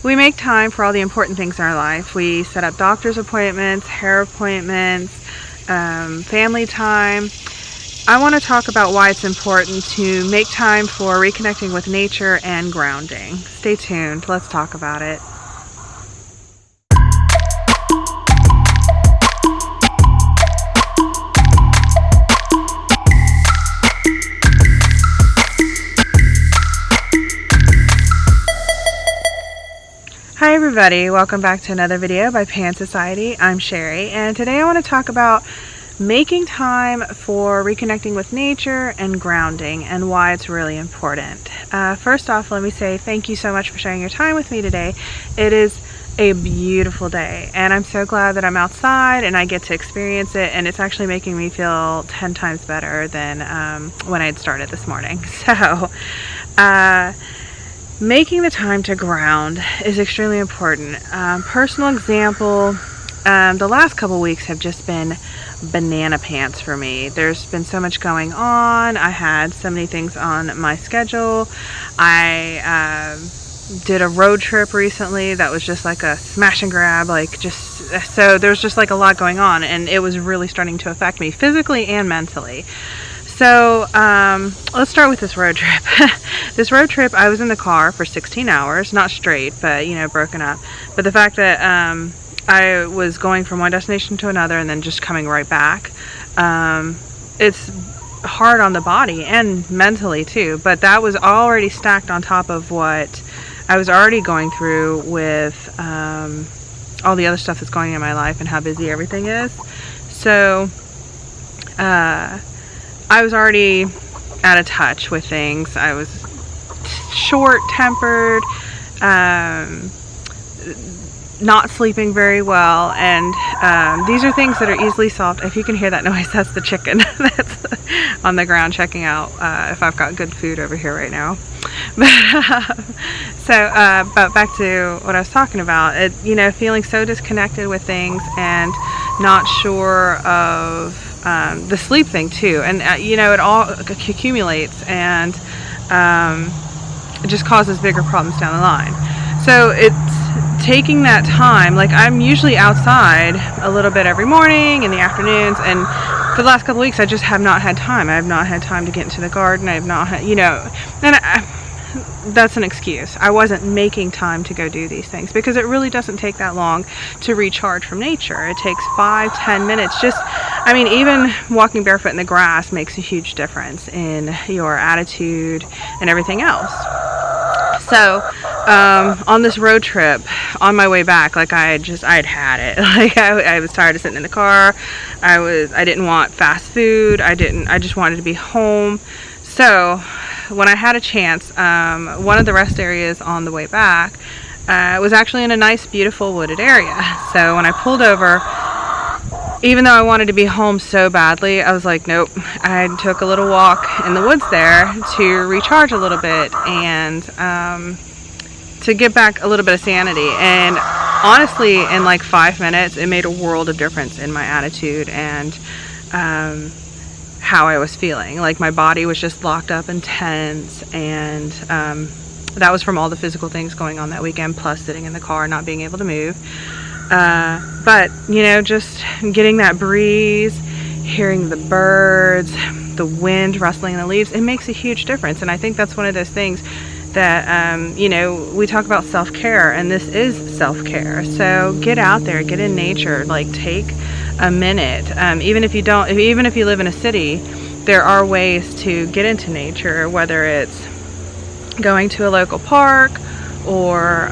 We make time for all the important things in our life. We set up doctor's appointments, hair appointments, family time. I want to talk about why it's important to make time for reconnecting with nature and grounding. Stay tuned. Let's talk about it. Hi everybody, welcome back to another video by Pan Society. I'm Cherie, and today I want to talk about making time for reconnecting with nature and grounding and why it's really important. First off, let me say thank you so much for sharing your time with me today. It is a beautiful day and I'm so glad that I'm outside and I get to experience it, and it's actually making me feel 10 times better than when I had started this morning. So making the time to ground is extremely important. Personal example, the last couple weeks have just been banana pants for me. There's been so much going on. I had so many things on my schedule. I did a road trip recently that was just like a smash and grab, so there's just like a lot going on, and it was really starting to affect me physically and mentally. So let's start with this road trip. This road trip, I was in the car for 16 hours, not straight, but broken up. But the fact that I was going from one destination to another and then just coming right back, it's hard on the body and mentally too. But that was already stacked on top of what I was already going through with all the other stuff that's going on in my life and how busy everything is. So I was already out of touch with things. I was short-tempered, not sleeping very well, and these are things that are easily solved. If you can hear that noise, that's the chicken that's on the ground checking out if I've got good food over here right now. But back to what I was talking about, feeling so disconnected with things and not sure of the sleep thing too, and it all accumulates and it just causes bigger problems down the line. So it's taking that time. Like, I'm usually outside a little bit every morning in the afternoons, and for the last couple of weeks I just have not had time. I have not had time to get into the garden. I have not had, and that's an excuse. I wasn't making time to go do these things because it really doesn't take that long to recharge from nature. It takes 5-10 minutes. Even walking barefoot in the grass makes a huge difference in your attitude and everything else. So on this road trip, on my way back, I'd had it. I was tired of sitting in the car. I didn't want fast food. I just wanted to be home. So when I had a chance, one of the rest areas on the way back was actually in a nice, beautiful wooded area. So when I pulled over, even though I wanted to be home so badly, I was like, nope. I took a little walk in the woods there to recharge a little bit and to get back a little bit of sanity. And honestly, in 5 minutes, it made a world of difference in my attitude and how I was feeling. My body was just locked up and tense, and that was from all the physical things going on that weekend, plus sitting in the car not being able to move. But just getting that breeze, hearing the birds, the wind rustling in the leaves, it makes a huge difference. And I think that's one of those things that we talk about self-care, and this is self-care. So get out there, get in nature, take a minute. Even if you live in a city, there are ways to get into nature, whether it's going to a local park or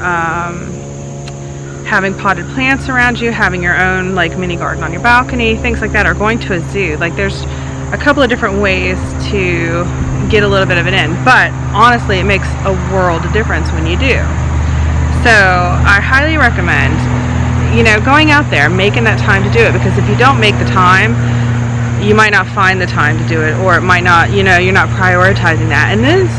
having potted plants around you, having your own mini garden on your balcony, things like that, or going to a zoo. There's a couple of different ways to get a little bit of it in, but honestly, it makes a world of difference when you do. So I highly recommend going out there, making that time to do it, because if you don't make the time, you might not find the time to do it, or it might not, you're not prioritizing that. And this,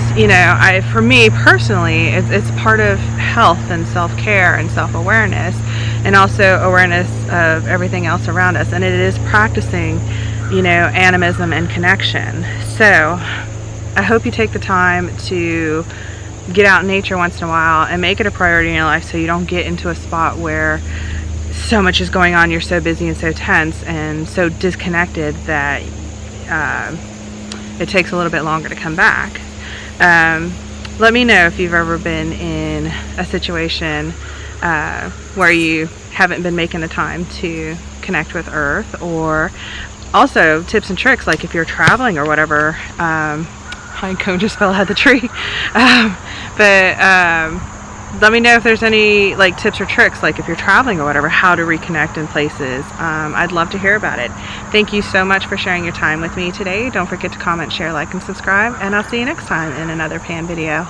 for me personally, it's part of health and self-care and self-awareness, and also awareness of everything else around us. And it is practicing, animism and connection. So I hope you take the time to get out in nature once in a while and make it a priority in your life, so you don't get into a spot where so much is going on, you're so busy and so tense and so disconnected that it takes a little bit longer to come back. Let me know if you've ever been in a situation where you haven't been making the time to connect with Earth, or also tips and tricks, like if you're traveling or whatever. Pine cone just fell out of the tree. Let me know if there's any like tips or tricks, like if you're traveling or whatever, how to reconnect in places. I'd love to hear about it. Thank you so much for sharing your time with me today. Don't forget to comment, share, like, and subscribe, and I'll see you next time in another Pan video.